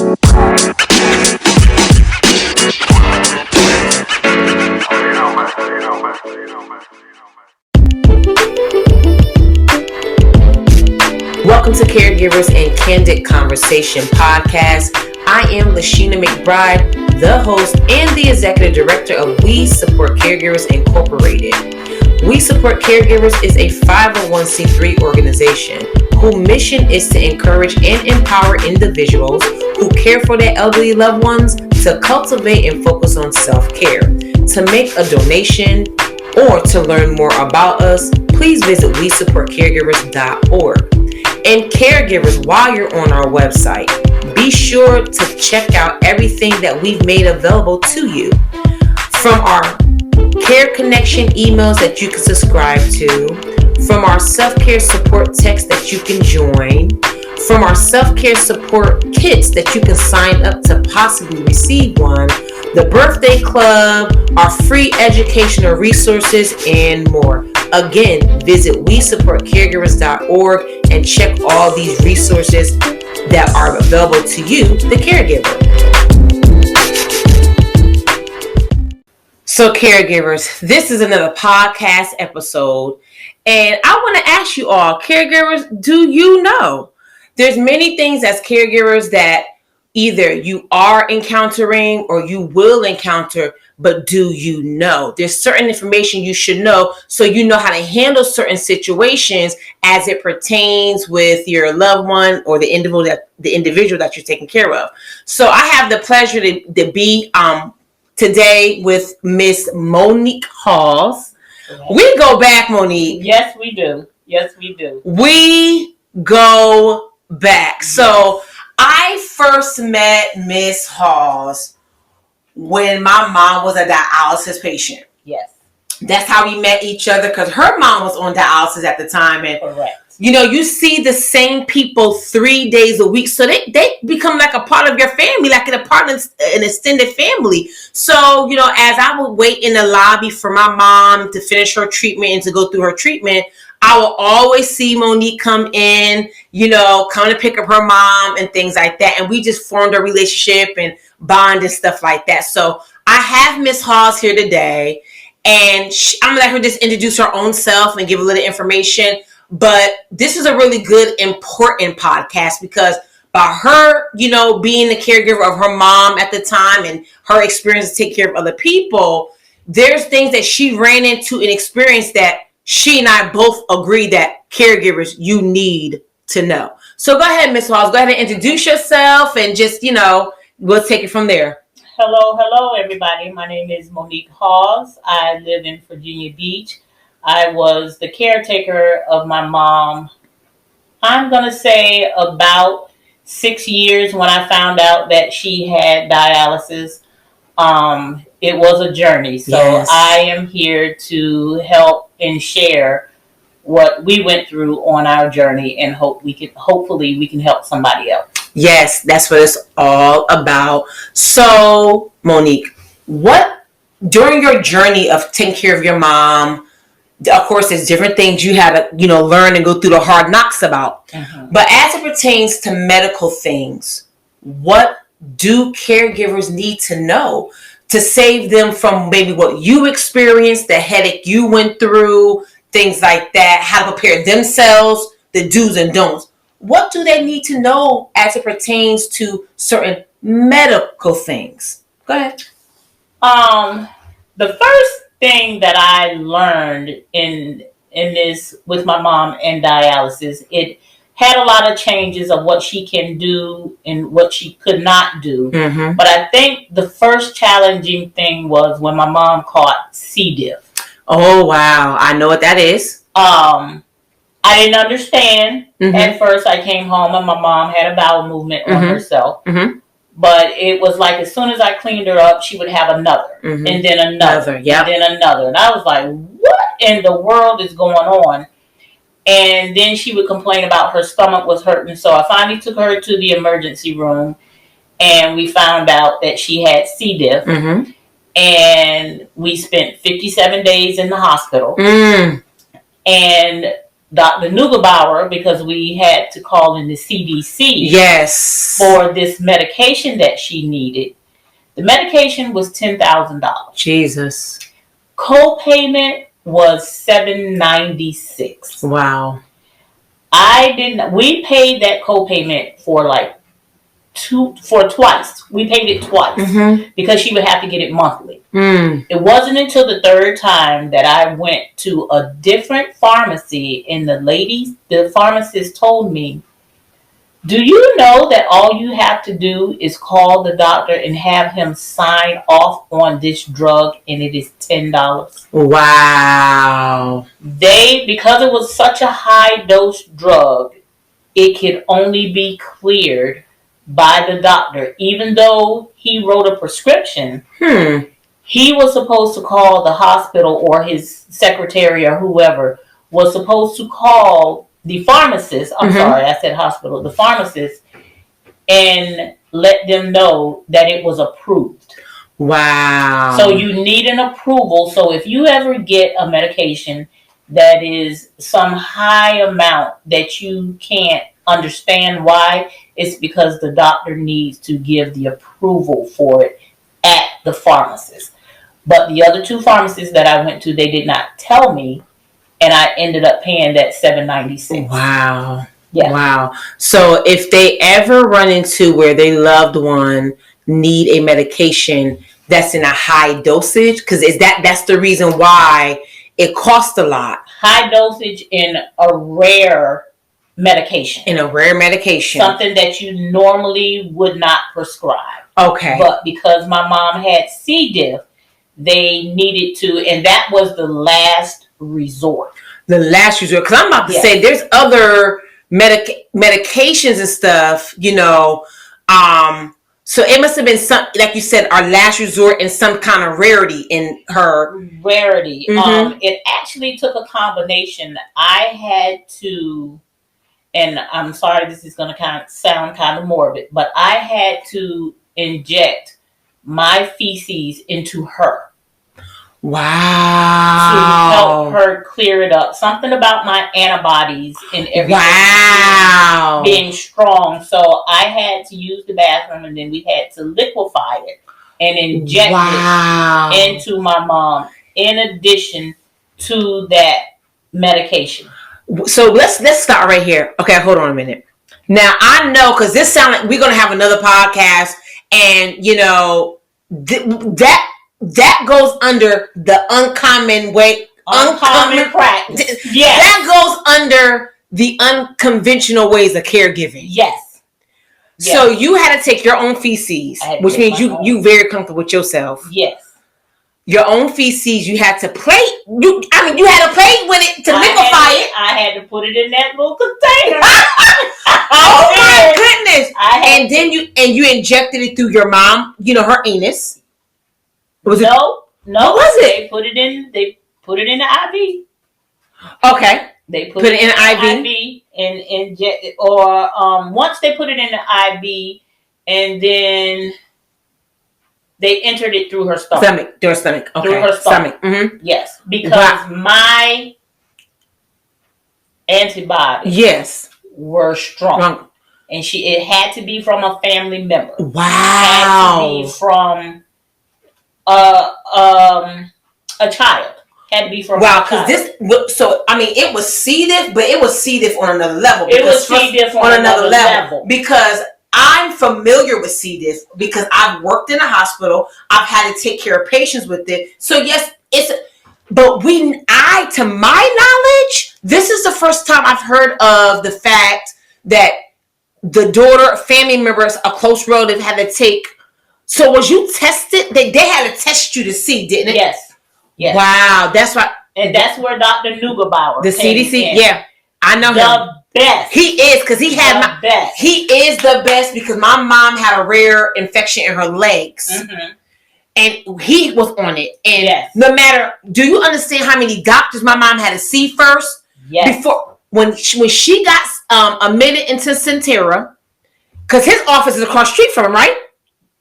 Welcome to Caregivers and Candid Conversation podcast. I am Lashina McBride, the host and the executive director of We Support Caregivers Incorporated. We Support Caregivers is a 501c3 organization whose mission is to encourage and empower individuals who care for their elderly loved ones to cultivate and focus on self-care. To make a donation or to learn more about us, please visit WeSupportCaregivers.org. And caregivers, while you're on our website, be sure to check out everything that we've made available to you. From our Care Connection emails that you can subscribe to, from our self-care support text that you can join, from our self-care support kits that you can sign up to possibly receive one, the birthday club, our free educational resources, and more. Again, visit WeSupportCaregivers.org and check all these resources that are available to you, the caregiver. So caregivers, this is another podcast episode, and I want to ask you all, caregivers, do you know there's many things as caregivers that either you are encountering or you will encounter, but do you know? There's certain information you should know so you know how to handle certain situations as it pertains with your loved one or the individual that you're taking care of. So I have the pleasure to be today with Miss Monique Halls. We go back, Monique. Yes, we do. Yes, we do. We go back. So I first met Miss Halls when my mom was a dialysis patient. Yes. That's how we met each other, because her mom was on dialysis at the time. And correct. You know, you see the same people 3 days a week. So they become like a part of your family, like an extended family. So, you know, as I would wait in the lobby for my mom to finish her treatment and to go through her treatment, I will always see Monique come in, you know, come to pick up her mom and things like that. And we just formed a relationship and bond and stuff like that. So I have Miss Halls here today, and I'm going to let her just introduce her own self and give a little information. But this is a really good, important podcast because by her, you know, being the caregiver of her mom at the time and her experience to take care of other people, there's things that she ran into and experienced that she and I both agree that caregivers, you need to know. So go ahead, Ms. Halls. Go ahead and introduce yourself and just, you know, we'll take it from there. Hello, everybody. My name is Monique Halls. I live in Virginia Beach. I was the caretaker of my mom, I'm going to say about 6 years when I found out that she had dialysis. It was a journey. So yes. I am here to help and share what we went through on our journey, and hopefully we can help somebody else. Yes, that's what it's all about. So, Monique, what during your journey of taking care of your mom, of course, there's different things you had to, you know, learn and go through the hard knocks about. Mm-hmm. But as it pertains to medical things, what do caregivers need to know to save them from maybe what you experienced, the headache you went through, things like that, how to prepare themselves, the do's and don'ts? What do they need to know as it pertains to certain medical things? Go ahead. The first thing that I learned in this with my mom and dialysis, it had a lot of changes of what she can do and what she could not do. Mm-hmm. But I think the first challenging thing was when my mom caught C. diff. Oh, wow. I know what that is. I didn't understand. Mm-hmm. At first, I came home and my mom had a bowel movement on herself. Mm-hmm. But it was like as soon as I cleaned her up, she would have another. Mm-hmm. And then another. Yep. And then another. And I was like, what in the world is going on? And then she would complain about her stomach was hurting. So I finally took her to the emergency room. And we found out that she had C. diff. Mm-hmm. And we spent 57 days in the hospital. Mm. And Dr. Nugebauer because we had to call in the CDC for this medication that she needed. The medication was $10,000. Jesus. Co-payment was $796. Wow. We paid that co-payment for twice. We paid it twice because she would have to get it monthly. It wasn't until the third time that I went to a different pharmacy and the pharmacist told me, do you know that all you have to do is call the doctor and have him sign off on this drug and it is $10? Wow. Because it was such a high dose drug, it could only be cleared by the doctor. Even though he wrote a prescription, he was supposed to call the hospital, or his secretary or whoever was supposed to call the pharmacist. I'm sorry, I said hospital. The pharmacist, and let them know that it was approved. Wow. So you need an approval. So if you ever get a medication that is some high amount that you can't understand why, it's because the doctor needs to give the approval for it at the pharmacist. But the other two pharmacists that I went to, they did not tell me, and I ended up paying that $796. Wow. Yeah. Wow. So if they ever run into where their loved one need a medication that's in a high dosage, because that's the reason why it costs a lot. High dosage in a rare medication. Something that you normally would not prescribe. Okay. But because my mom had C. diff, they needed to, and that was the last resort. Because I'm about to say there's other medications and stuff, so it must have been some, like you said, our last resort and some kind of rarity in her. It actually took a combination. I had to, and I'm sorry, this is going to sound kind of morbid, but I had to inject my feces into her. Wow. To help her clear it up. Something about my antibodies and everything being strong. So I had to use the bathroom, and then we had to liquefy it and inject it into my mom in addition to that medication. So let's start right here. Okay, hold on a minute. Now I know, because this sounds like we're going to have another podcast, and that goes under the uncommon practice. Yes. That goes under the unconventional ways of caregiving. Yes. So you had to take your own feces, which means you very comfortable with yourself. Yes. Your own feces, you had to plate. You had to plate with it to liquefy it. I had to put it in that little container. Oh my goodness! And then you injected it through your mom. Her anus. Was it? No. What was it? They put it in the IV. Okay. They put it in the IV and inject it, or once they put it in the IV, and then they entered it through her stomach. Through her stomach. Okay. Through her stomach. Mm-hmm. Yes, because my antibodies were strong, and it had to be from a family member. Wow. It had to be from a child. Had to be from because it was C. diff, but it was C. diff on another level. It was C. diff on another level. Because I'm familiar with C. diff because I've worked in a hospital. I've had to take care of patients with it. So yes, to my knowledge, this is the first time I've heard of the fact that the daughter, family members, a close relative had to take. So was you tested? They had to test you to see, didn't it? Yes. Yes. Wow, that's right. And that's where Dr. Nugebauer, the CDC, I know him. The best. He is, because he is the best because my mom had a rare infection in her legs. Mm-hmm. And he was on it. And no matter, do you understand how many doctors my mom had to see first? Yes. Before, when she got admitted into Centera, because his office is across the street from him, right?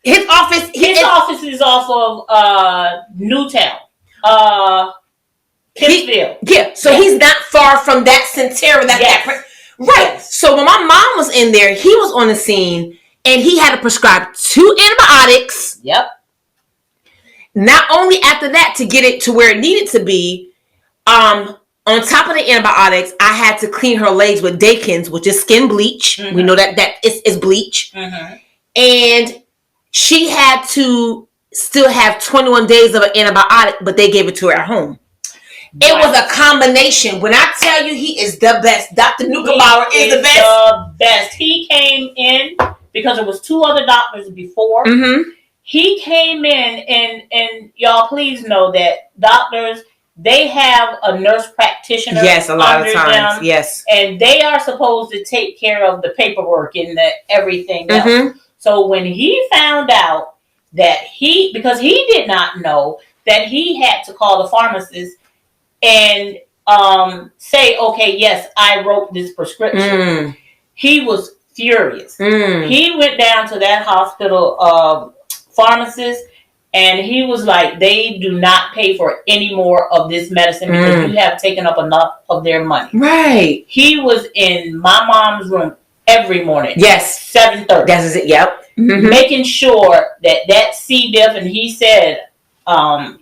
His office is off of Newtown. Pittsfield. He's not far from that Centera. Right. Yes. So when my mom was in there, he was on the scene, and he had to prescribe 2 antibiotics. Yep. Not only after that to get it to where it needed to be, on top of the antibiotics, I had to clean her legs with Dakins, which is skin bleach. Mm-hmm. We know that is bleach. Mm-hmm. And she had to still have 21 days of an antibiotic, but they gave it to her at home. It was a combination. When I tell you he is the best, Dr. Nuckelbauer is the best. The best. He came in because there was 2 other doctors before. Mm-hmm. He came in, and y'all please know that doctors, they have a nurse practitioner. Yes, a lot of times. Them, yes. And they are supposed to take care of the paperwork and everything else. Mm-hmm. So when he found out that because he did not know that he had to call the pharmacist and say, okay, yes, I wrote this prescription. He was furious. He went down to that hospital pharmacist, and he was like, they do not pay for any more of this medicine because you have taken up enough of their money. Right. He was in my mom's room every morning. Yes. 7:30. That's it. Yep. Mm-hmm. Making sure that C. diff, and he said,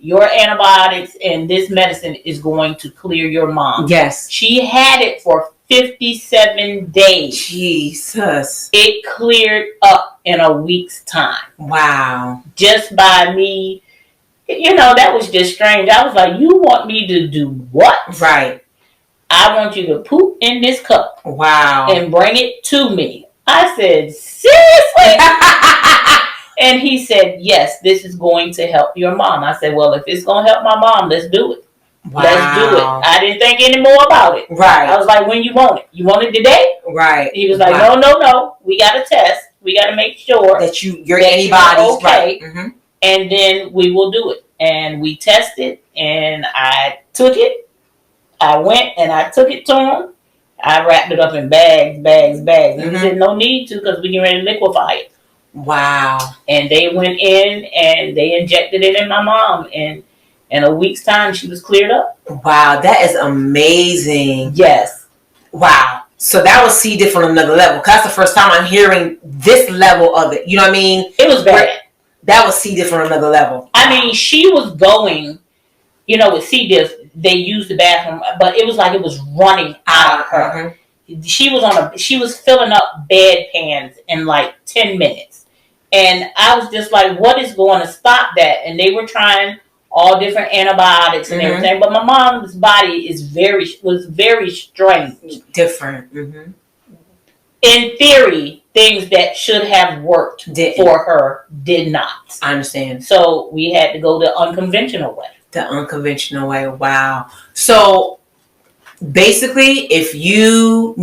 your antibiotics and this medicine is going to clear your mom. Yes. She had it for 57 days. Jesus. It cleared up in a week's time. Wow. Just by me, that was just strange. I was like, you want me to do what? Right. I want you to poop in this cup. Wow. And bring it to me. I said, seriously? And he said, yes, this is going to help your mom. I said, well, if it's going to help my mom, let's do it. Wow. Let's do it. I didn't think any more about it. Right. I was like, when you want it? You want it today? Right. He was like, no. We got to test. We got to make sure that your antibodies okay. Right. Mm-hmm. And then we will do it. And we tested, and I took it. I went and I took it to him. I wrapped it up in bags. And he said, no need to, because we can ready to liquefy it. Wow. And they went in and they injected it in my mom, and in a week's time she was cleared up. Wow, that is amazing. Yes. Wow. So that was C. diff on another level. Cause that's the first time I'm hearing this level of it. You know what I mean? It was bad. That was C. diff on another level. I mean, she was going, with C. diff, they used the bathroom, but it was like it was running out of her. Mm-hmm. She was filling up bedpans in like 10 minutes. And I was just like, what is going to stop that? And they were trying all different antibiotics and everything. But my mom's body was very strange. Different. Mm-hmm. In theory, things that should have worked for her did not. I understand. So we had to go the unconventional way. The unconventional way. Wow. So basically, if your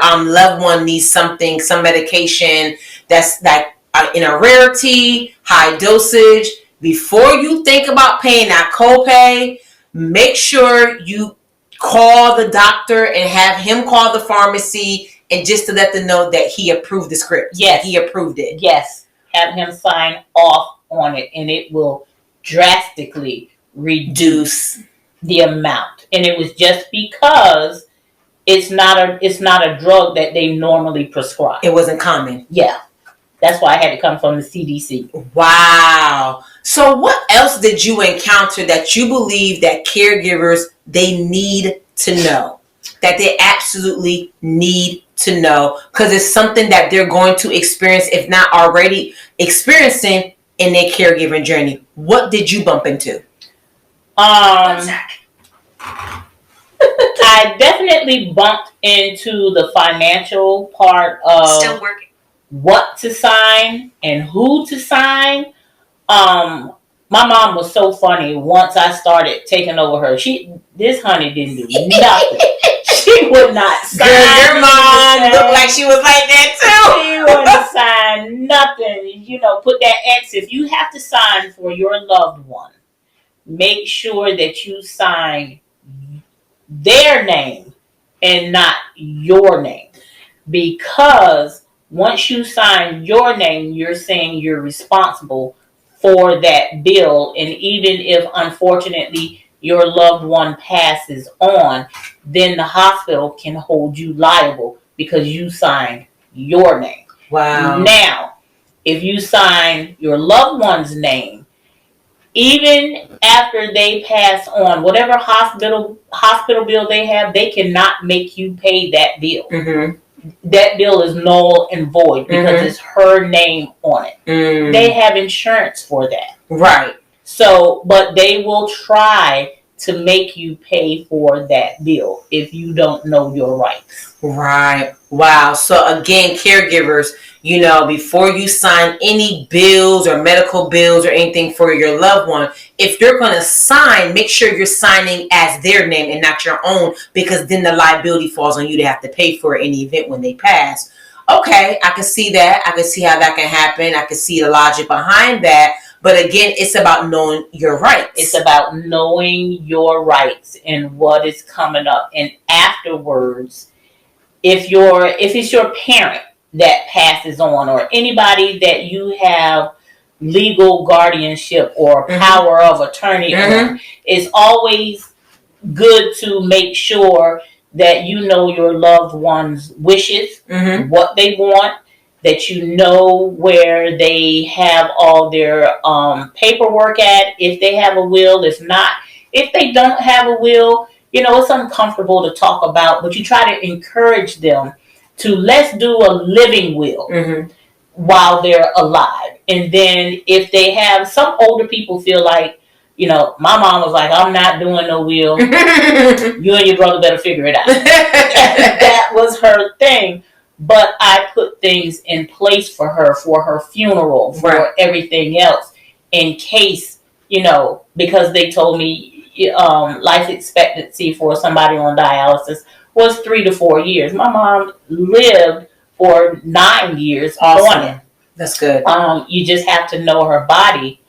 loved one needs some medication that's like in a rarity, high dosage, before you think about paying that copay, make sure you call the doctor and have him call the pharmacy, and just to let them know that he approved the script. Yes. He approved it. Yes. Have him sign off on it, and it will drastically reduce the amount. And it was just because it's not a drug that they normally prescribe. It wasn't common. Yeah. That's why I had to come from the CDC. Wow. So what else did you encounter that you believe that caregivers, they need to know? That they absolutely need to know? Because it's something that they're going to experience, if not already experiencing, in their caregiving journey. What did you bump into? I definitely bumped into the financial part of still working. What to sign and who to sign. My mom was so funny. Once I started taking over her, this honey didn't do nothing. She would not sign. Your mom looked like she was like that too. She wouldn't sign nothing. Put that X. If you have to sign for your loved one, make sure that you sign their name and not your name. Because once you sign your name, you're saying you're responsible for that bill. And even if, unfortunately, your loved one passes on, then the hospital can hold you liable because you signed your name. Wow. Now, if you sign your loved one's name, even after they pass on, whatever hospital bill they have, they cannot make you pay that bill. Mm-hmm. That bill is null and void because it's her name on it. They have insurance for that. Right. So, but they will try to make you pay for that bill if you don't know your rights. Right. Wow. So again, caregivers, before you sign any bills or medical bills or anything for your loved one, if you're going to sign, make sure you're signing as their name and not your own, because then the liability falls on you to have to pay for it in the event when they pass. Okay, I can see that. I can see how that can happen. I can see the logic behind that. But again, it's about knowing your rights. It's about knowing your rights and what is coming up. And afterwards, if it's your parent that passes on, or anybody that you have legal guardianship or power of attorney on, it's always good to make sure that you know your loved one's wishes, what they want, that you know where they have all their paperwork at, if they have a will. If they don't have a will, it's uncomfortable to talk about, but you try to encourage them to, let's do a living will while they're alive. And then if they have, some older people feel like, my mom was like, I'm not doing no will. You and your brother better figure it out. That was her thing. But I put things in place for her funeral, for everything else, in case, because they told me life expectancy for somebody on dialysis was 3 to 4 years. My mom lived for 9 years on it. That's good. You just have to know her body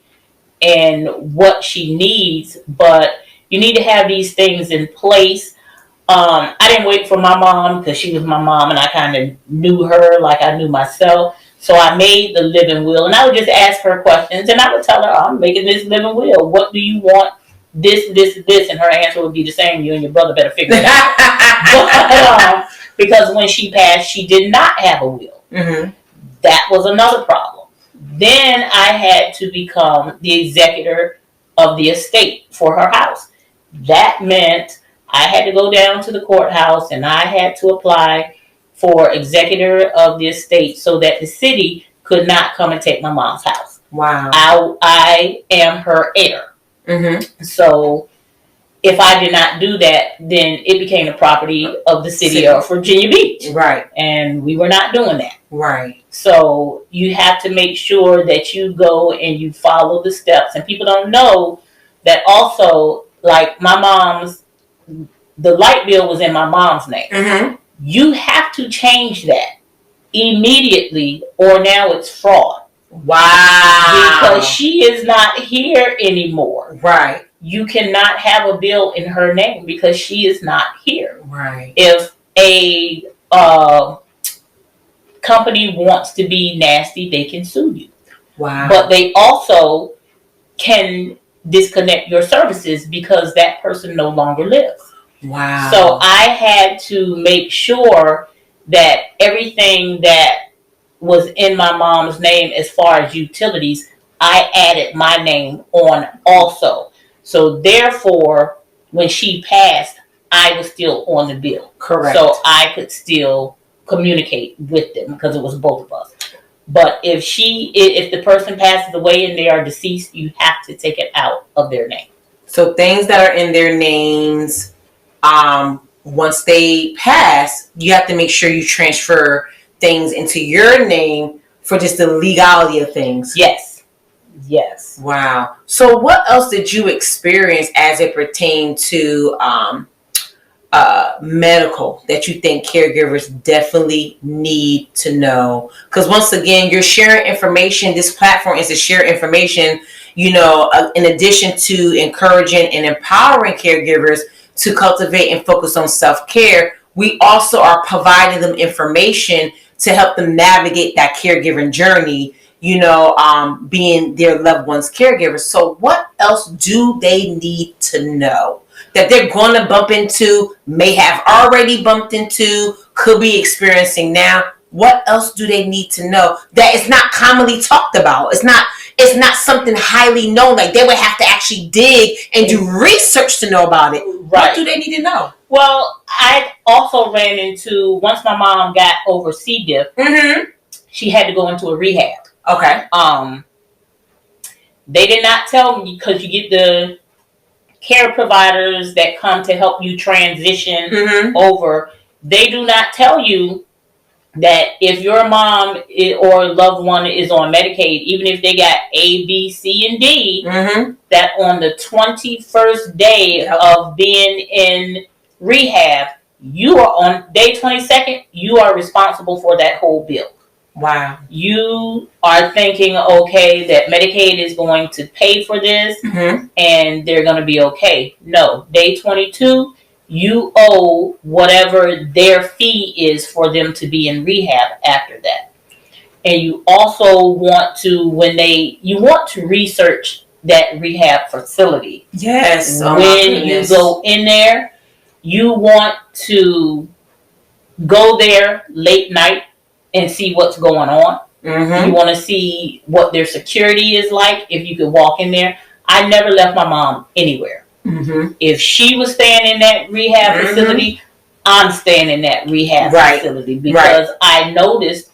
and what she needs, but you need to have these things in place. I didn't wait for my mom because she was my mom and I kind of knew her like I knew myself. So I made the living will, and I would just ask her questions, and I would tell her, I'm making this living will. What do you want? This, and her answer would be the same. You and your brother better figure it out. But, because when she passed, she did not have a will. That was another problem. Then I had to become the executor of the estate for her house. That meant I had to go down to the courthouse and I had to apply for executor of the estate so that the city could not come and take my mom's house. Wow. I am her heir. So if I did not do that, then it became the property of the city of Virginia Beach. Right. And we were not doing that. Right. So you have to make sure that you go and you follow the steps. And people don't know that also, like my mom's, the light bill was in my mom's name. You have to change that immediately or now it's fraud. Wow. Because she is not here anymore. Right. You cannot have a bill in her name because she is not here. Right. If a company wants to be nasty, they can sue you. Wow. But they also can disconnect your services because that person no longer lives. Wow. So I had to make sure that everything that was in my mom's name as far as utilities, I added my name on also. So therefore, when she passed, I was still on the bill. Correct. So I could still communicate with them because it was both of us. But if the person passes away and they are deceased, you have to take it out of their name. So things that are in their names, once they pass, you have to make sure you transfer things into your name for just the legality of things. Yes. Yes. Wow. So what else did you experience as it pertained to medical that you think caregivers definitely need to know? Because once again, you're sharing information. This platform is to share information, in addition to encouraging and empowering caregivers to cultivate and focus on self-care, we also are providing them information to help them navigate that caregiving journey, being their loved one's caregivers. So what else do they need to know that they're going to bump into, may have already bumped into, could be experiencing now? What else do they need to know that is not commonly talked about? It's not something highly known. Like, they would have to actually dig and do research to know about it. Right. What do they need to know? Well, I also ran into, once my mom got over C. diff, she had to go into a rehab. Okay. They did not tell me, because you get the care providers that come to help you transition over. They do not tell you that if your mom or loved one is on Medicaid, even if they got A, B, C, and D, that on the 21st day of being in rehab, you are on day 22nd, you are responsible for that whole bill. Wow. You are thinking, okay, that Medicaid is going to pay for this and they're going to be okay. No, day 22, you owe whatever their fee is for them to be in rehab after that. And you also want to, you want to research that rehab facility. Yes. When you go in there, you want to go there late night and see what's going on. You want to see what their security is like, if you could walk in there. I never left my mom anywhere. If she was staying in that rehab facility, I'm staying in that rehab facility, because I noticed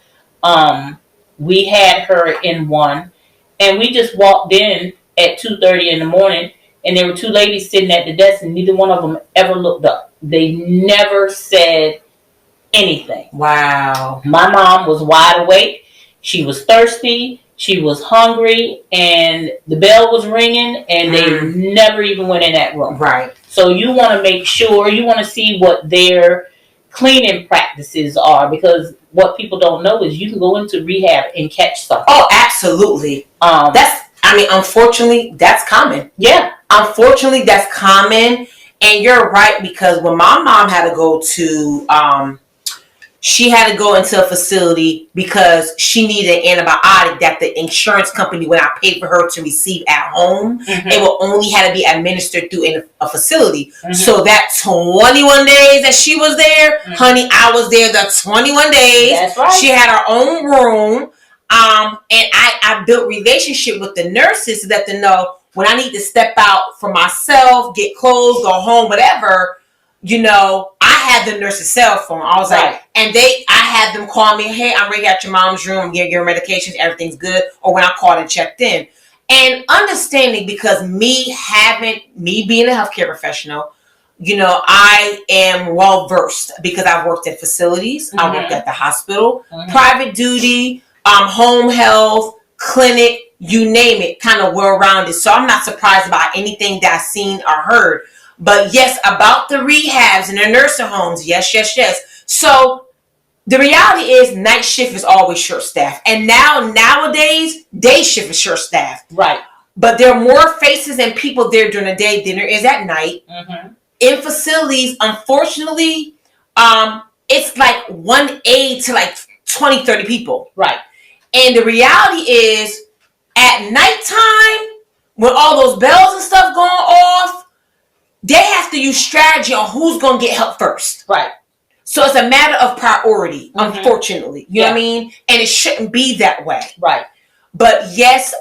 we had her in one, and we just walked in at 2:30 in the morning, and there were two ladies sitting at the desk, and neither one of them ever looked up. They never said anything. Wow. My mom was wide awake. She was thirsty. She was hungry, and the bell was ringing, and they never even went in that room. Right. So you want to make sure, you want to see what their cleaning practices are, because what people don't know is you can go into rehab and catch something. Oh, absolutely. Unfortunately, that's common. Yeah. Unfortunately, that's common. And you're right, because when my mom had to go to, she had to go into a facility because she needed an antibiotic that the insurance company would not pay for her to receive at home. It will only had to be administered through a facility. So that 21 days that she was there, honey, I was there the 21 days. That's right. She had her own room. And I built relationship with the nurses to let them know when I need to step out for myself, get clothes, go home, whatever. I had the nurse's cell phone. I was like, and I had them call me, hey, I'm ready at your mom's room. I'm getting your medications. Everything's good. Or when I called and checked in. And understanding, because me being a healthcare professional, I am well versed because I've worked at facilities. I worked at the hospital, private duty, home health, clinic, you name it, kind of well-rounded. So I'm not surprised about anything that I've seen or heard. But yes, about the rehabs and the nursing homes, yes. So the reality is night shift is always short-staffed. And nowadays, day shift is short-staffed. Right. But there are more faces and people there during the day than there is at night. In facilities, unfortunately, it's like one aide to like 20, 30 people. Right. And the reality is, at nighttime, when all those bells and stuff going off, they have to use strategy on who's going to get help first. Right. So it's a matter of priority, unfortunately. You know what I mean? And it shouldn't be that way. Right. But yes,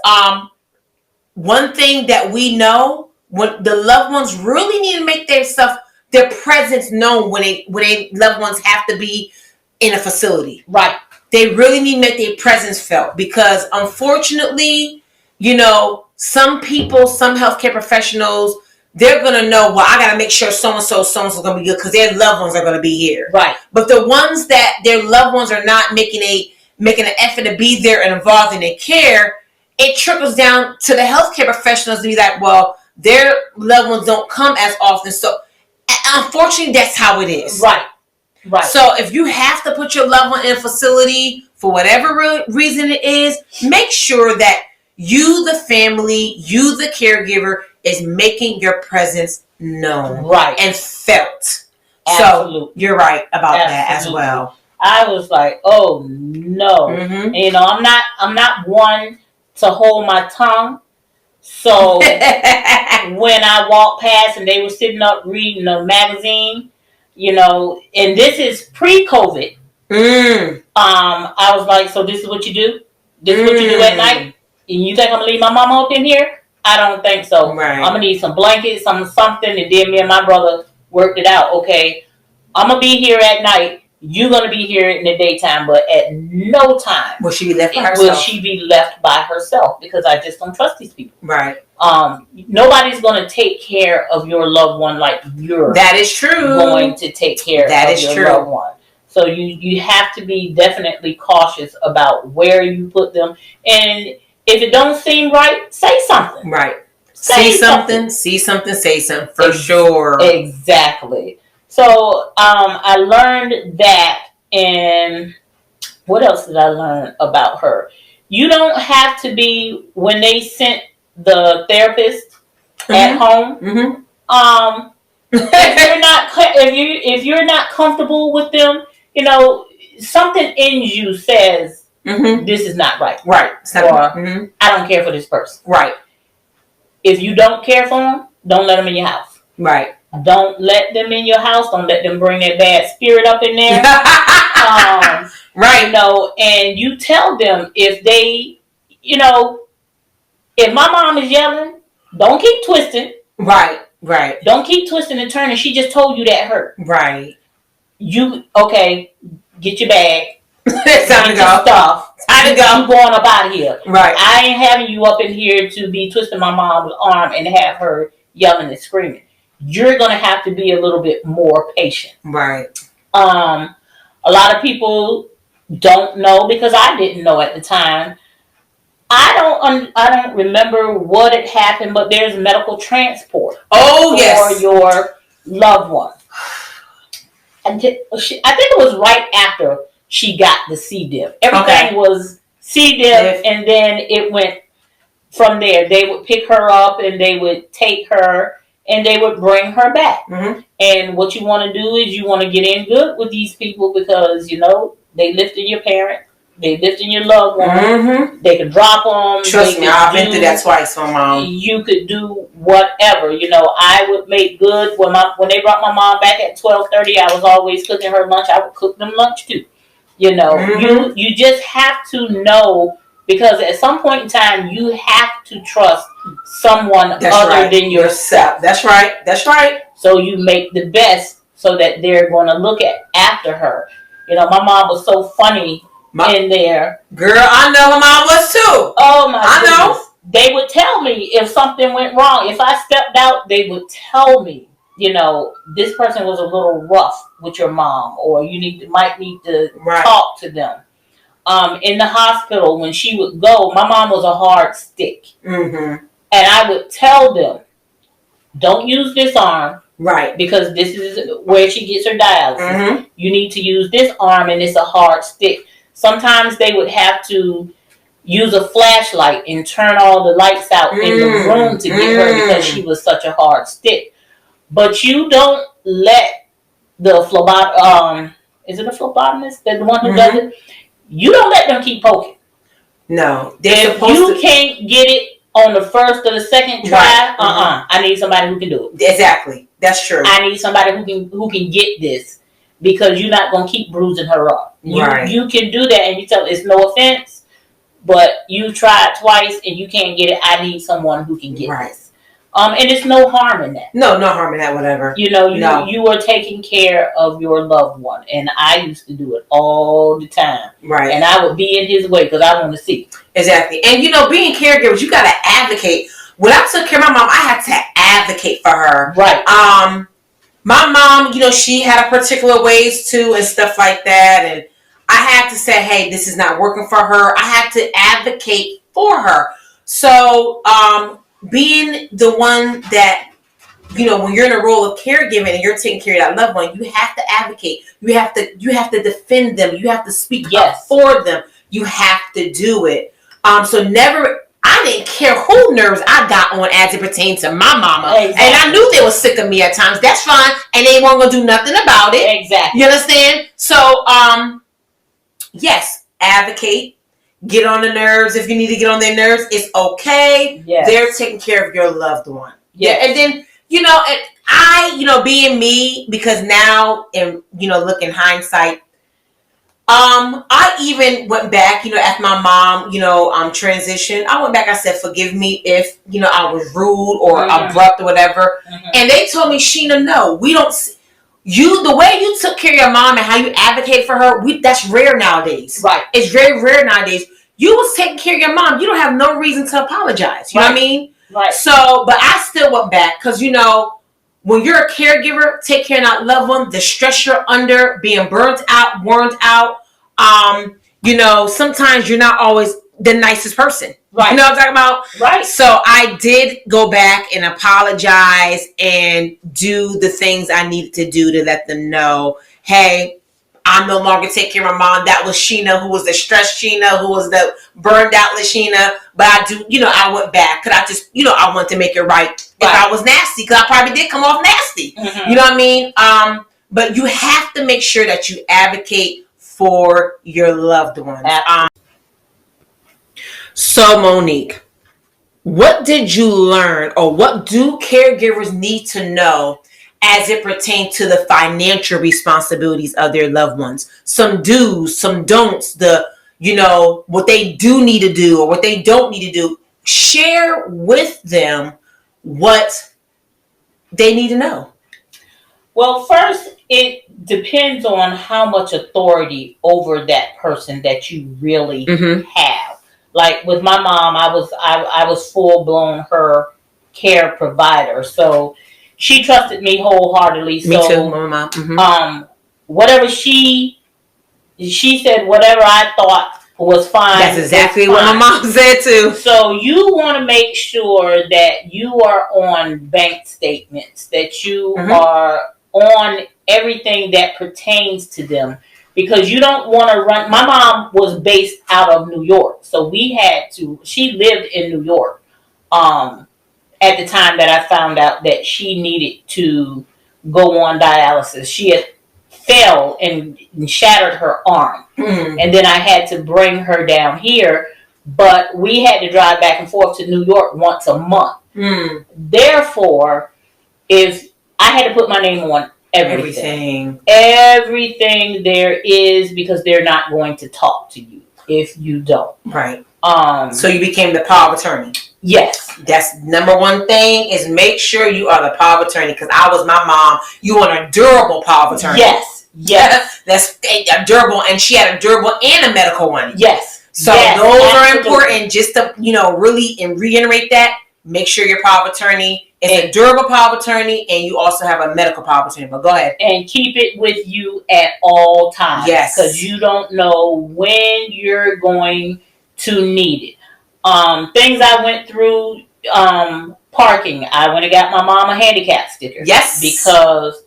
one thing that we know, when the loved ones really need to make their presence known when they loved ones have to be in a facility. Right. They really need to make their presence felt, because unfortunately, some people, some healthcare professionals, they're going to know, well, I got to make sure so-and-so's going to be good because their loved ones are going to be here. Right. But the ones that their loved ones are not making an effort to be there and involved in their care, it trickles down to the healthcare professionals to be like, well, their loved ones don't come as often. So unfortunately, that's how it is. Right. Right. So if you have to put your loved one in a facility for whatever reason it is, make sure that you, the family, you, the caregiver, is making your presence known, right, and felt. Absolutely. So you're right about that as well. I was like, oh no. Mm-hmm. And, you know, I'm not one to hold my tongue. So when I walked past and they were sitting up reading a magazine, you know, and this is pre-COVID. I was like, so this is what you do? This is what you do at night? And you think I'm gonna leave my mama up in here? I don't think so. Right. I'm gonna need some blankets, something, and then me and my brother worked it out. Okay, I'm gonna be here at night. You're gonna be here in the daytime, but at no time will she be left by herself. Will she be left by herself? Because I just don't trust these people. Right. Nobody's gonna take care of your loved one like you're. That is true. Going to take care that of is your true. loved one. So you have to be definitely cautious about where you put them, and if it don't seem right, say something. Right. See something, say something for sure. Exactly. So I learned that, and what else did I learn about her? You don't have to be, when they sent the therapist at home. If you're not comfortable with them, you know, something in you says this is not right. Right. Or I don't care for this person. Right. If you don't care for them, don't let them in your house. Right. Don't let them in your house. Don't let them bring their bad spirit up in there. Right. You know, and you tell them if they, you know, if my mom is yelling, don't keep twisting. Right. Right. Don't keep twisting and turning. She just told you that hurt. Right. Okay, get your bag. It's time to go. Stuff. Time to go. I'm going up out of here. Right. I ain't having you up in here to be twisting my mom's arm and have her yelling and screaming. You're going to have to be a little bit more patient. Right. A lot of people don't know, because I didn't know at the time. I don't remember what had happened, but there's medical transport. Oh, for your loved one. And I think it was right after she got the C. diff. Everything was C. diff, and then it went from there. They would pick her up and they would take her and they would bring her back. And what you want to do is you want to get in good with these people, because, you know, they lifted your parent. They lifting your loved one. They can drop them. Trust me, I've been through that twice, my mom. You could do whatever. You know, I would make good when they brought my mom back at 12:30. I was always cooking her lunch. I would cook them lunch too. You know, you just have to know, because at some point in time you have to trust someone other than yourself. That's right. That's right. So you make the best so that they're going to look after her. You know, my mom was so funny. In there. Girl, I know her mom was too. Oh my goodness. I know. They would tell me if something went wrong. If I stepped out, they would tell me, you know, this person was a little rough with your mom, or you might need to talk to them. In the hospital, when she would go, my mom was a hard stick. And I would tell them, don't use this arm. Right. Because this is where she gets her dialysis. You need to use this arm, and it's a hard stick. Sometimes they would have to use a flashlight and turn all the lights out in the room to get her, because she was such a hard stick. But you don't let the is it a phlebotomist? The one who does it? You don't let them keep poking. No. If you can't get it on the first or the second try, I need somebody who can do it. Exactly. That's true. I need somebody who can get this. Because you're not going to keep bruising her up. You can do that, and you tell it's no offense, but you tried twice and you can't get it. I need someone who can get this. And it's no harm in that. No harm in that, whatever. You know, you are taking care of your loved one. And I used to do it all the time. Right. And I would be in his way because I want to see. Exactly. And, you know, being caregivers, you got to advocate. When I took care of my mom, I had to advocate for her. Right. My mom, you know, she had a particular ways too and stuff like that. And I had to say, hey, this is not working for her. I had to advocate for her. So being the one that, you know, when you're in a role of caregiving and you're taking care of that loved one, you have to advocate. You have to defend them. You have to speak up for them. You have to do it. So never... I didn't care who nerves I got on as it pertained to my mama. Exactly. And I knew they were sick of me at times. That's fine. And they weren't going to do nothing about it. Exactly. You understand? So, yes, advocate, get on the nerves if you need to get on their nerves. It's okay. Yes. They're taking care of your loved one. Yes. Yeah, and then and I being me, because now in look in hindsight, I even went back, after my mom, transitioned. I went back. I said, "Forgive me if I was rude or abrupt or whatever." And they told me, "Sheena, no, we don't. You the way you took care of your mom and how you advocate for her. That's rare nowadays. Right? It's very rare nowadays. You was taking care of your mom. You don't have no reason to apologize. You know what I mean? Right. So, but I still went back because when you're a caregiver, take care of that loved one, the stress you're under, being burnt out, worn out. Sometimes you're not always the nicest person. Right. You know what I'm talking about? Right. So I did go back and apologize and do the things I needed to do to let them know, hey, I'm no longer taking care of my mom. That was Sheena, who was the stressed Sheena, who was the burned out Sheena. But I do, I went back because I just, I wanted to make it right. If I was nasty, because I probably did come off nasty. You know what I mean? But you have to make sure that you advocate for your loved ones. So Monique, what did you learn, or what do caregivers need to know as it pertains to the financial responsibilities of their loved ones? Some do's, some don'ts, what they do need to do or what they don't need to do. Share with them what they need to know. Well, first, it depends on how much authority over that person that you really have. Like with my mom, I was full blown her care provider, so she trusted me wholeheartedly. Me too, my mom. Whatever she said, whatever I thought was fine. That's exactly what my mom said too. So you want to make sure that you are on bank statements, that you are on everything that pertains to them, because you don't want to run. My mom was based out of New York, so she lived in New York at the time that I found out that she needed to go on dialysis. She had fell and shattered her arm, and then I had to bring her down here, but we had to drive back and forth to New York once a month. Therefore, if I had to put my name on everything there is, because they're not going to talk to you if you don't. Right. So you became the power of attorney. Yes. That's number one thing, is make sure you are the power of attorney, because I was my mom. You want a durable power of attorney. Yes. That's a durable, and she had a durable and a medical one. Yes. So those are important, just to, really and reiterate that. Make sure your power of attorney is a durable power of attorney, and you also have a medical power of attorney. But go ahead. And keep it with you at all times. Yes. Because you don't know when you're going to need it. Things I went through, parking. I went and got my mom a handicap sticker. Yes. Because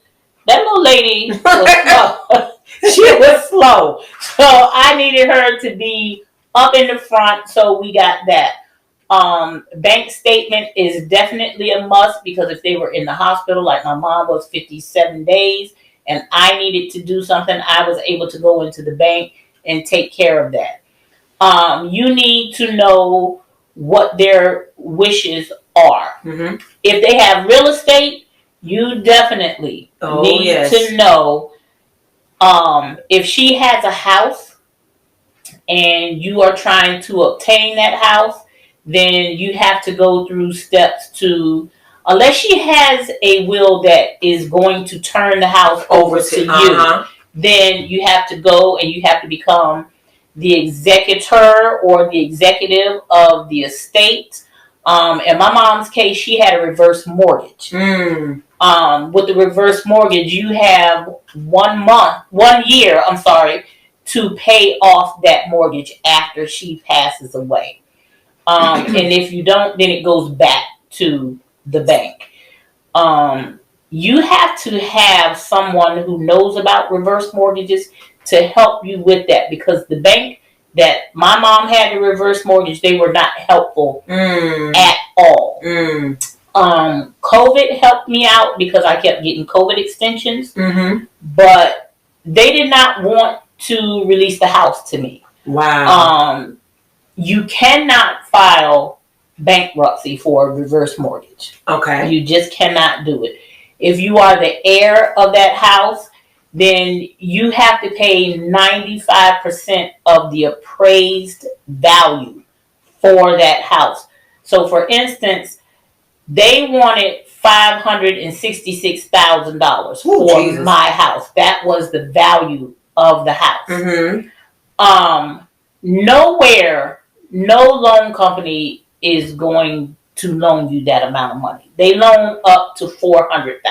that little lady was slow. She was slow. So I needed her to be up in the front, so we got that. Bank statement is definitely a must, because if they were in the hospital, like my mom was 57 days, and I needed to do something, I was able to go into the bank and take care of that. You need to know what their wishes are. If they have real estate, you definitely need to know. If she has a house and you are trying to obtain that house, then you have to go through steps to, unless she has a will that is going to turn the house over to you, then you have to go and you have to become the executor or the executive of the estate. In my mom's case, she had a reverse mortgage. With the reverse mortgage, you have 1 year, to pay off that mortgage after she passes away. And if you don't, then it goes back to the bank. You have to have someone who knows about reverse mortgages to help you with that, because the bank that my mom had the reverse mortgage, they were not helpful at all. COVID helped me out because I kept getting COVID extensions, but they did not want to release the house to me. Wow. You cannot file bankruptcy for a reverse mortgage. Okay. You just cannot do it. If you are the heir of that house, then you have to pay 95% of the appraised value for that house. So, for instance, they wanted $566,000 for Jesus. my house. That was the value of the house. Mm-hmm. Nowhere, no loan company is going to loan you that amount of money. They loan up to $400,000.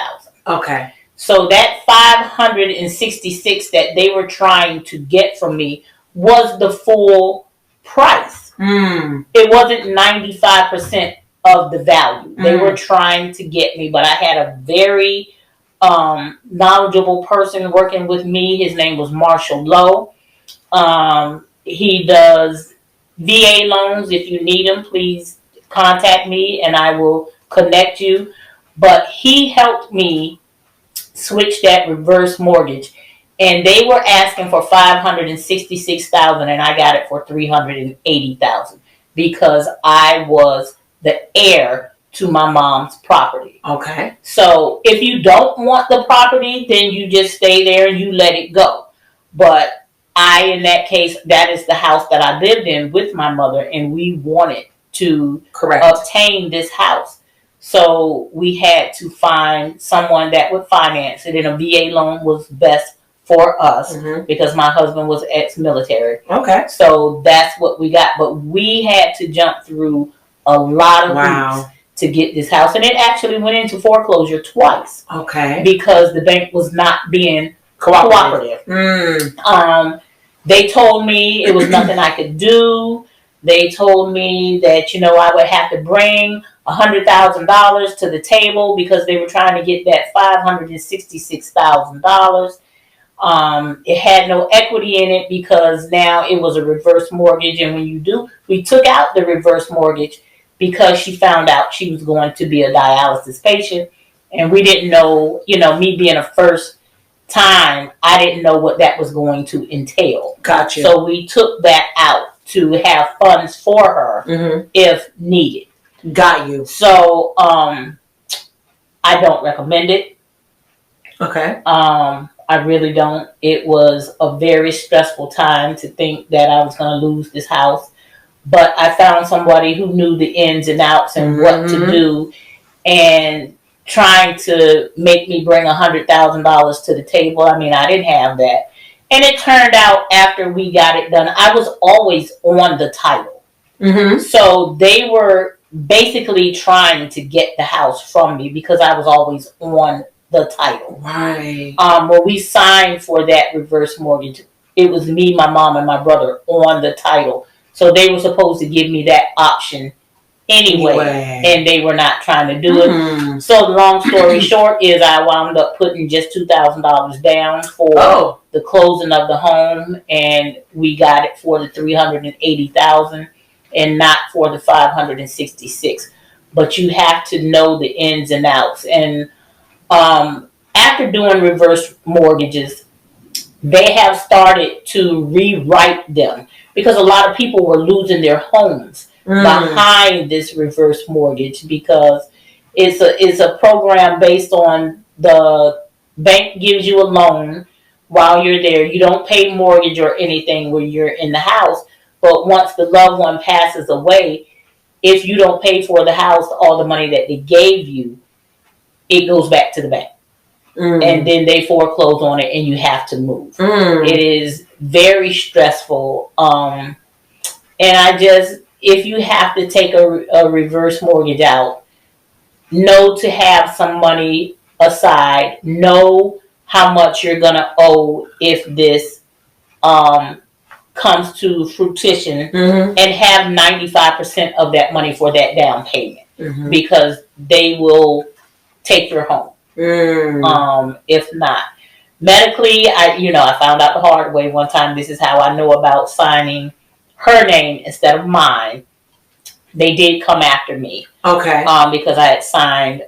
Okay. So that 566 that they were trying to get from me was the full price. It wasn't 95% of the value. They were trying to get me, but I had a very knowledgeable person working with me. His name was Marshall Lowe. He does VA loans. If you need them, please contact me and I will connect you. But he helped me switch that reverse mortgage, and they were asking for $566,000, and I got it for $380,000 because I was the heir to my mom's property. Okay. So if you don't want the property, then you just stay there and you let it go. But in that case, that is the house that I lived in with my mother, and we wanted to obtain this house. So we had to find someone that would finance it, and a VA loan was best for us because my husband was ex-military. Okay. So that's what we got. But we had to jump through a lot of hoops to get this house. And it actually went into foreclosure twice. Okay. Because the bank was not being cooperative. They told me it was nothing I could do. They told me that, I would have to bring $100,000 to the table because they were trying to get that $566,000. It had no equity in it because now it was a reverse mortgage. And we took out the reverse mortgage because she found out she was going to be a dialysis patient. And we didn't know, me being a first time, I didn't know what that was going to entail. Gotcha. So we took that out to have funds for her if needed. Got you. So I don't recommend it. Okay. I really don't. It was a very stressful time to think that I was going to lose this house. But I found somebody who knew the ins and outs and what to do, and trying to make me bring $100,000 to the table. I mean, I didn't have that. And it turned out after we got it done, I was always on the title. So they were basically trying to get the house from me because I was always on the title. Right. When we signed for that reverse mortgage, it was me, my mom, and my brother on the title. So they were supposed to give me that option anyway. And they were not trying to do it. So the long story short is I wound up putting just $2,000 down for the closing of the home, and we got it for the $380,000 and not for the $566. But you have to know the ins and outs. And after doing reverse mortgages, they have started to rewrite them because a lot of people were losing their homes behind this reverse mortgage because it's a program based on the bank gives you a loan while you're there. You don't pay mortgage or anything when you're in the house, but once the loved one passes away, if you don't pay for the house, all the money that they gave you, it goes back to the bank. And then they foreclose on it and you have to move. It is very stressful. And if you have to take a reverse mortgage out, know to have some money aside. Know how much you're going to owe if this comes to fruition, and have 95% of that money for that down payment because they will take your home. If not. Medically, I found out the hard way one time. This is how I know about signing her name instead of mine. They did come after me. Okay. Because I had signed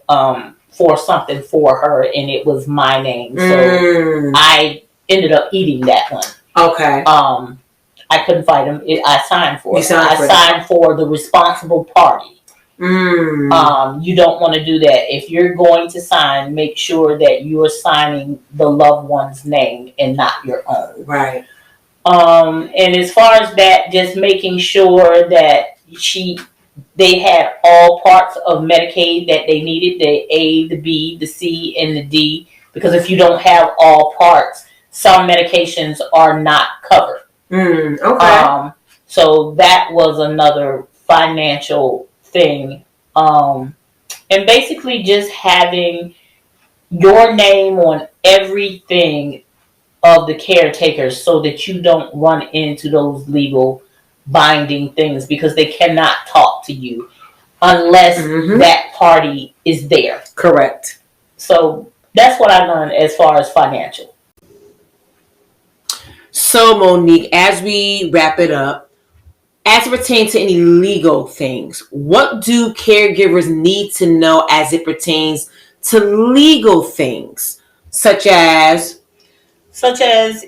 for something for her and it was my name. So I ended up eating that one. Okay. I couldn't fight them. I signed for it. I for signed for the responsible party. You don't want to do that. If you're going to sign, make sure that you are signing the loved one's name and not your own. Right. And as far as that, just making sure that they had all parts of Medicaid that they needed, the A, the B, the C, and the D, because if you don't have all parts, some medications are not covered. Okay. So that was another financial thing. And basically just having your name on everything of the caretakers so that you don't run into those legal binding things, because they cannot talk to you unless that party is there. Correct. So that's what I learned as far as financial. So, Monique, as we wrap it up, as it pertains to any legal things, what do caregivers need to know as it pertains to legal things, such as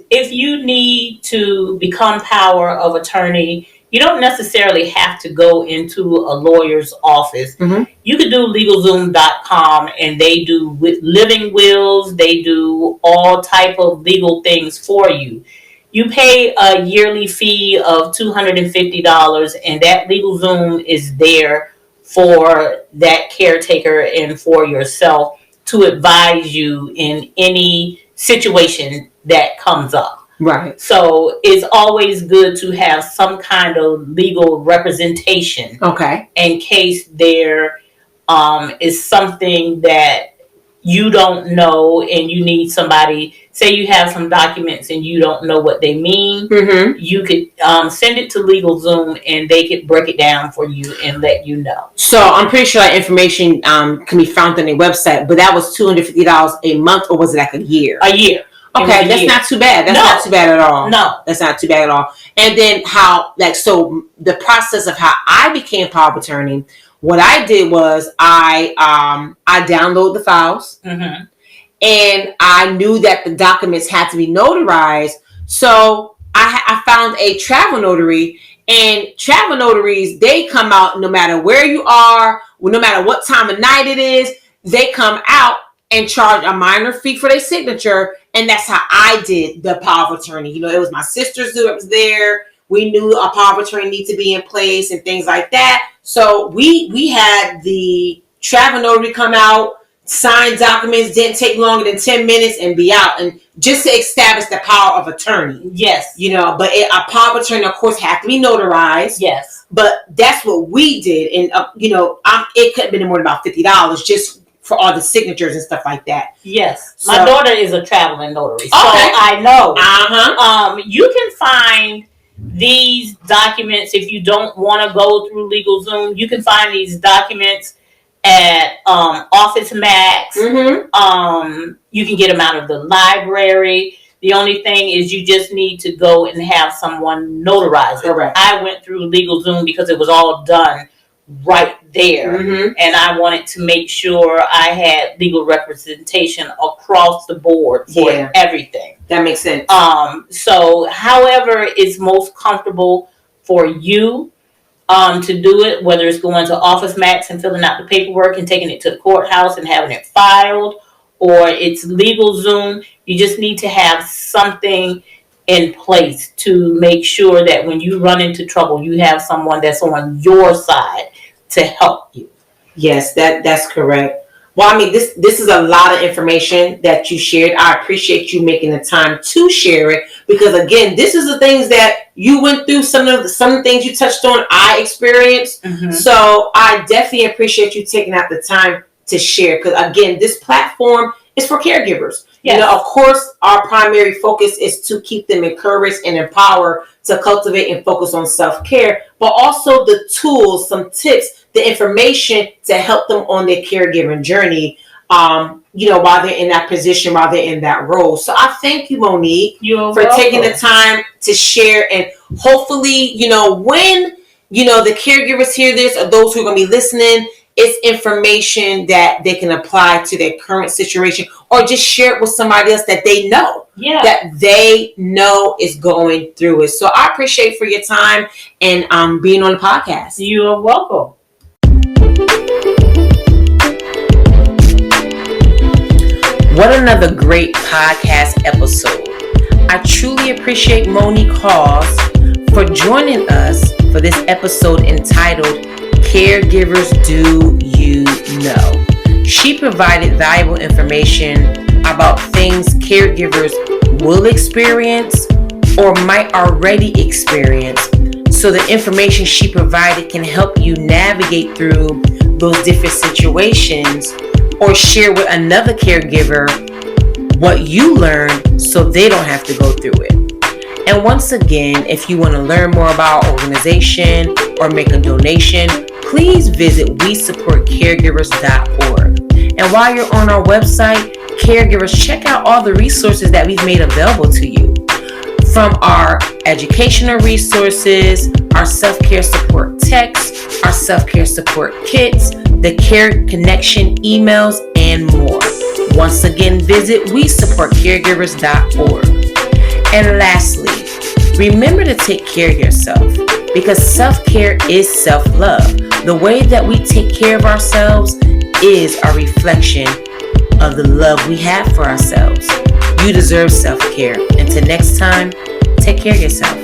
if you need to become power of attorney, you don't necessarily have to go into a lawyer's office. You could do LegalZoom.com, and they do living wills. They do all type of legal things for you. You pay a yearly fee of $250, and that LegalZoom is there for that caretaker and for yourself to advise you in any situation that comes up. Right. So it's always good to have some kind of legal representation. Okay. In case there is something that you don't know and you need somebody. Say you have some documents and you don't know what they mean. You could send it to LegalZoom, and they could break it down for you and let you know. So I'm pretty sure that information can be found on their website, but that was $250 a month, or was it like a year? A year. Okay, that's not too bad. That's not too bad at all. No. That's not too bad at all. And then so the process of how I became power of attorney, what I did was I downloaded the files, and I knew that the documents had to be notarized. So I found a travel notary, and travel notaries, they come out no matter where you are, no matter what time of night it is, they come out and charge a minor fee for their signature. And that's how I did the power of attorney. It was my sisters who was there. We knew a power of attorney needed to be in place and things like that. So we had the travel notary come out, sign documents, didn't take longer than 10 minutes, and be out. And just to establish the power of attorney. Yes. But a power of attorney, of course, had to be notarized. Yes. But that's what we did. And, it could have been more than about $50 just for all the signatures and stuff like that. Yes. So, my daughter is a traveling notary. So I know. You can find these documents if you don't want to go through LegalZoom. You can find these documents at Office Max. You can get them out of the library. The only thing is you just need to go and have someone notarize it. Correct. I went through LegalZoom because it was all done right there, and I wanted to make sure I had legal representation across the board for everything. That makes sense. So however is most comfortable for you to do it, whether it's going to Office Max and filling out the paperwork and taking it to the courthouse and having it filed, or it's LegalZoom. You just need to have something in place to make sure that when you run into trouble, you have someone that's on your side to help you. Yes, that's correct. Well, I mean, this is a lot of information that you shared. I appreciate you making the time to share it, because again, this is the things that you went through. Some of the things you touched on, I experienced. So I definitely appreciate you taking out the time to share, because again, this platform is for caregivers. Yes. Of course, our primary focus is to keep them encouraged and empowered to cultivate and focus on self-care, but also the tools, some tips, the information to help them on their caregiving journey, while they're in that position, while they're in that role. So I thank you, Monique, for taking the time to share. And hopefully, when, the caregivers hear this, or those who are going to be listening, it's information that they can apply to their current situation, or just share it with somebody else that they know, that they know is going through it. So I appreciate for your time and being on the podcast. You are welcome. What another great podcast episode. I truly appreciate Monique Hawes for joining us for this episode entitled Caregivers Do You Know? She provided valuable information about things caregivers will experience or might already experience. So the information she provided can help you navigate through those different situations, or share with another caregiver what you learned so they don't have to go through it. And once again, if you want to learn more about our organization or make a donation, please visit WeSupportCaregivers.org. And while you're on our website, Caregivers, check out all the resources that we've made available to you. From our educational resources, our self-care support texts, our self-care support kits, the Care Connection emails, and more. Once again, visit WeSupportCaregivers.org. And lastly, remember to take care of yourself, because self-care is self-love. The way that we take care of ourselves is a reflection of the love we have for ourselves. You deserve self-care. Until next time, take care of yourself.